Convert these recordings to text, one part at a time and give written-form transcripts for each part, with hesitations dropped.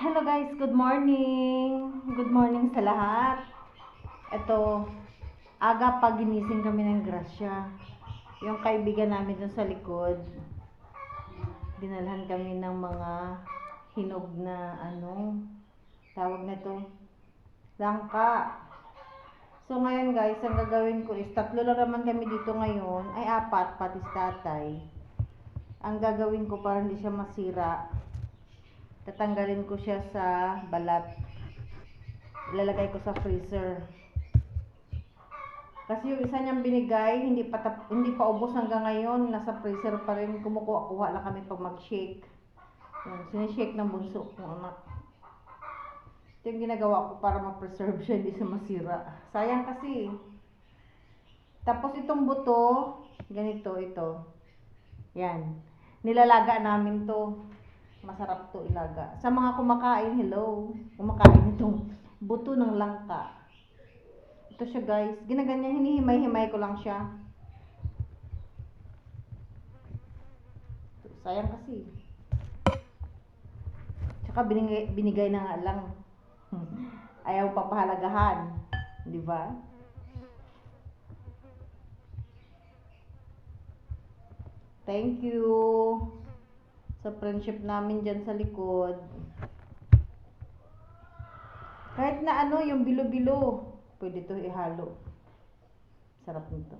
Hello guys, good morning. Good morning sa lahat. Ito, aga pa ginising kami ng grasya. Yung kaibigan namin dun sa likod, dinalhan kami ng mga hinog na tawag nito, langka. So ngayon guys, ang gagawin ko is tatlo lang naman kami dito ngayon, ay apat pati si tatay. Ang gagawin ko para hindi siya masira, tatanggalin ko siya sa balat. Ilalagay ko sa freezer. Kasi yung isa niyang binigay, hindi pa ubos hanggang ngayon, nasa freezer pa rin. Kumukuha-kuha lang kami pag mag-shake. Sinishake ng bunso kong anak. Ito yung ginagawa ko para ma-preserve siya, hindi siya masira. Sayang kasi. Tapos itong buto, ganito, ito. Yan. Nilalaga namin to. Masarap to ilaga. Sa mga kumakain, hello, kumakain itong buto ng langka. Ito siya guys. Ginaganyan, hinihimay-himay ko lang siya. Sayang kasi. Tsaka binigay na nga lang. Ayaw papahalagahan. Di ba? Thank you sa friendship namin dyan sa likod. Kahit na yung bilo-bilo, pwede to ihalo. Sarap nito.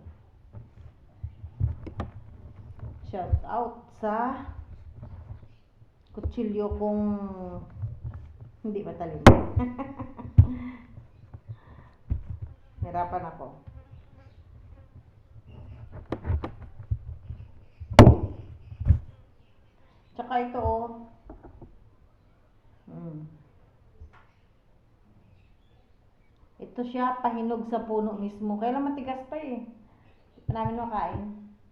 Shout out sa kutsilyo kung hindi matalim. Hirapan ako. Tsaka ito ito siya, pahinog sa puno mismo. Kaya lang matigas pa eh. Hindi pa namin makain.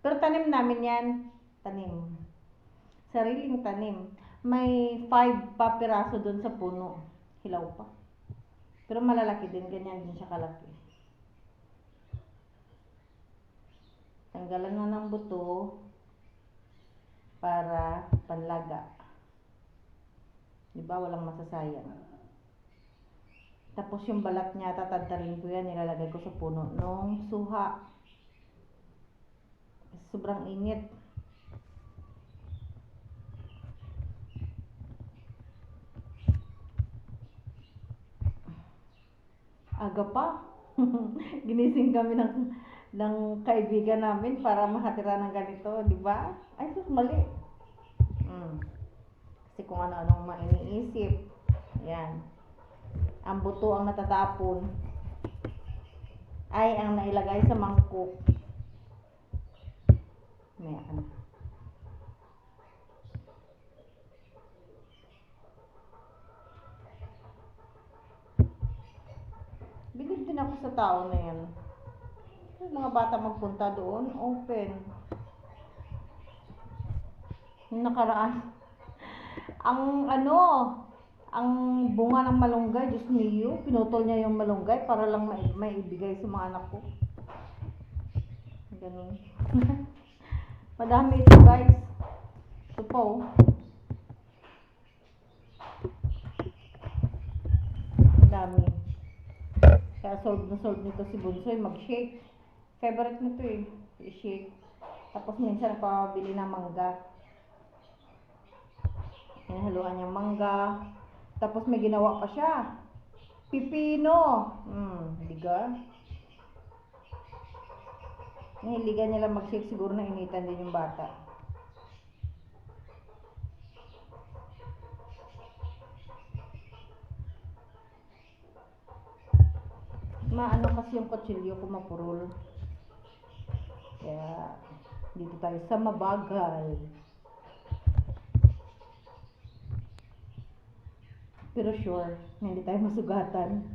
Pero tanim namin yan. Tanim. Sariling tanim. May 5 pa piraso doon sa puno. Hilaw pa. Pero malalaki din. Ganyan din siya kalaki. Tanggalan na ng buto para panlaga. Diba? Walang masasayang. Tapos yung balat niya, tatadtarin ko yan, nilalagay ko sa puno nung suha. Sobrang init. Aga pa. Ginising kami ng kaibigan namin para makatira ng ganito, di ba? Ay, sus, mali. Kasi kung ano-anong mainiisip. Yan. Ang buto ang natatapon ay ang nailagay sa mangkok. Maya ka na. Bilib din ako sa tao na yan. Yung mga bata magpunta doon, open. Yung nakaraan, ang bunga ng malunggay, Diyos niyo, pinutol niya yung malunggay para lang may ibigay sa mga anak ko. Ganun. Madami ito guys. Ito po. Madami. Kaya solve nito si Bunsoy mag-shake. Favorite nito eh. I-shake. Tapos minsan napabili ng mangga. Hinahaluan niyang mangga. Tapos may ginawa pa siya. Pipino. Diga. Nahiligan niya lang mag-shake. Siguro na initan din yung bata. Maano kasi yung kutsilyo ko mapurol. Kaya dito tayo sa mabagal. Pero sure, hindi tayo masugatan.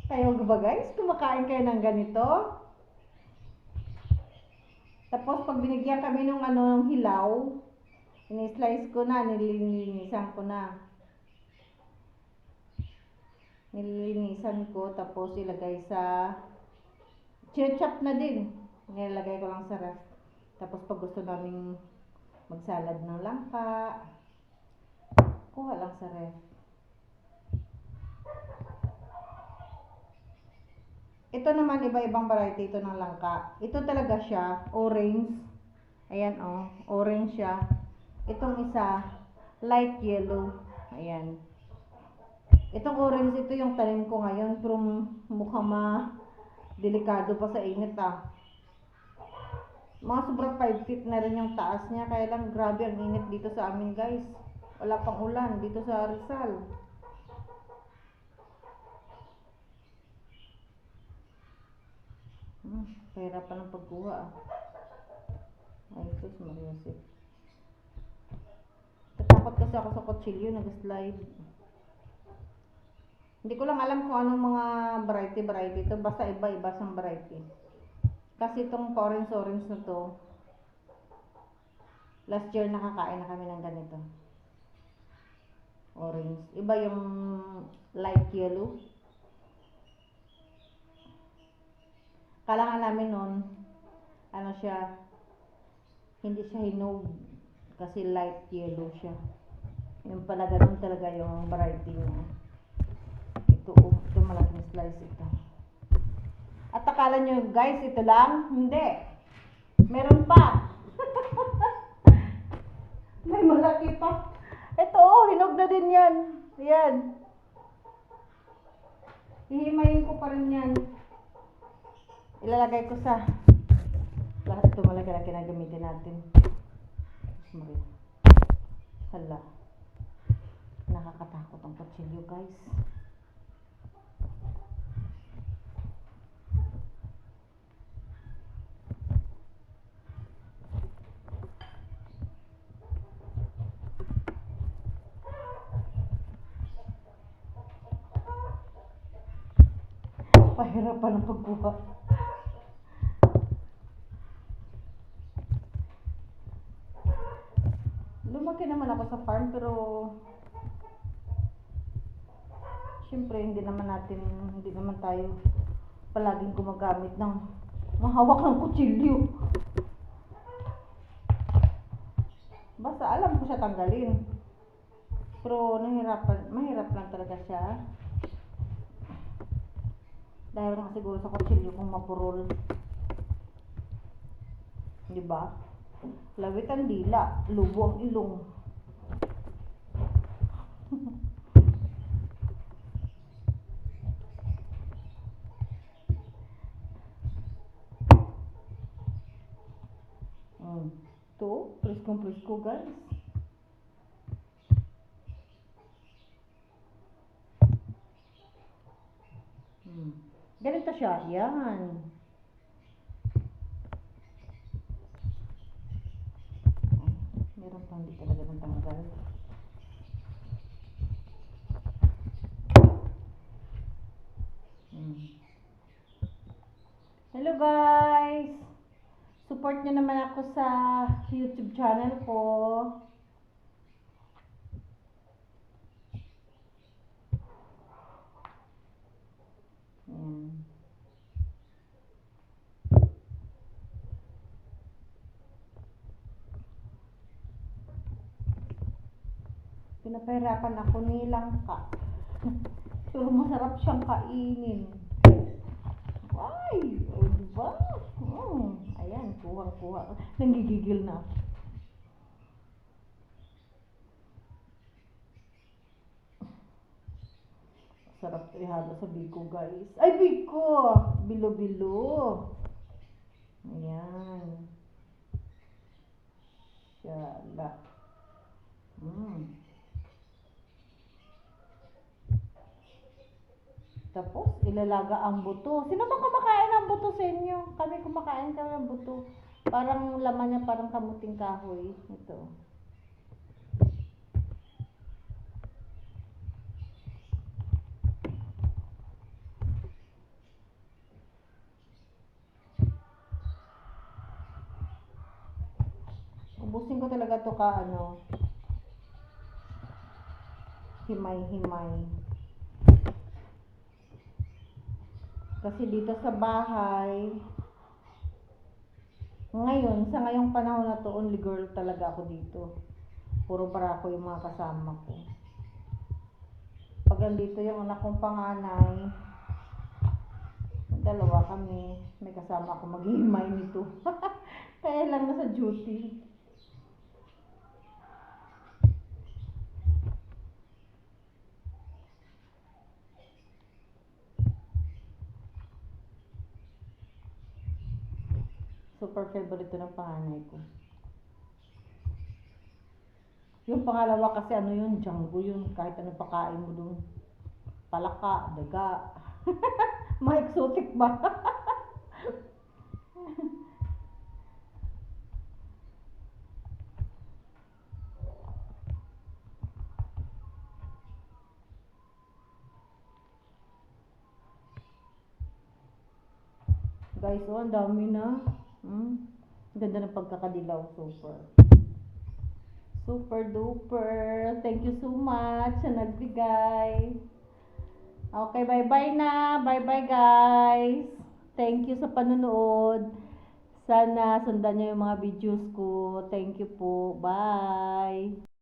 Kayo ba guys? Kumakain kayo ng ganito? Tapos pag binigyan kami ng hilaw, ini-slice ko na, nililinisan ko na. Nililinisan ko, tapos ilagay sa chop na din. Nilalagay ko lang sa ref. Tapos pag gusto naming magsalad ng langka, Kuha lang sa ref. Ito naman, iba-ibang variety ito ng langka. Ito talaga siya, orange. Ayan, oh, orange siya. Itong isa, light yellow. Ayan. Itong orange, ito yung tanim ko ngayon. Pero mukhang delikado pa sa init, ah. Mga sobrang 5 feet na rin yung taas niya. Kaya lang, grabe ang init dito sa amin, guys. Wala pang ulan dito sa Rizal. Kahirapan ng pagkuha, ah. Ay, sus, Mariosip. Tatakot kasi ako sa kutsilyo, nag-slide. Hindi ko lang alam kung anong mga variety ito. Basta iba-iba sang variety. Kasi itong orange na to, last year nakakain na kami ng ganito. Orange. Iba yung light yellow. Kailangan namin nun, ano siya, hindi siya hinog. Kasi light yellow siya. Yung pala ganun talaga yung variety niya. Ito malaking slice ito. At akala nyo guys, ito lang? Hindi. Meron pa. May malaki pa. Ito, hinog na din yan. Ayan. Hihimayin ko pa rin yan. Ilalagay ko sa lahat ito malaki-laki na gamitin natin. Hala. Nakakatakot ang kutsilyo, guys. Pahirapan ang pagkuha. Lumaki naman ako sa farm pero syempre hindi naman tayo palaging gumagamit ng mahawak ng kutsilyo. Basta alam ko siya tanggalin. Pero mahirap lang talaga siya. Dahil nga siguro sa kutsilyo kung mapurol. Diba? Lawit ang dila, lubo ang ilong. Ito, presko guys. Ganito siya, yan. Meron pang hindi talaga ng tanggal. Hello guys! Support nyo naman ako sa YouTube channel ko. Ayan. Pinapahirapan ako ni langka. Pero masarap siyang kainin. Ay! O diba? Ayan, kuha. Nanggigigil na. Sarap ihalo sa biko guys. Ay, biko! Bilo-bilo. Ayan. Shala. Tapos, ilalaga ang buto. Sino ba kumakain ng buto sa inyo? Kami kumakain ng buto. Parang laman niya parang kamuting kahoy. Ito. Ubusin ko talaga to ka himay-himay. Kasi dito sa bahay, sa ngayong panahon na to, only girl talaga ako dito. Puro barako yung mga kasama ko. Pag andito yung anak kong panganay, dalawa kami, may kasama ako maghihimay nito. Kaya lang nasa duty. Super favorite to ng panganay ko. Yung pangalawa kasi ano yun, Django yun. Kahit anong pakain mo dun. Palaka, daga. Mga exotic ba? Guys, oh, ang dami na. Ganda ng pagkakadilaw, super. Super duper. Thank you so much sa nagbigay. Okay, bye-bye na. Bye-bye guys. Thank you sa panonood. Sana sundan nyo yung mga videos ko. Thank you po. Bye.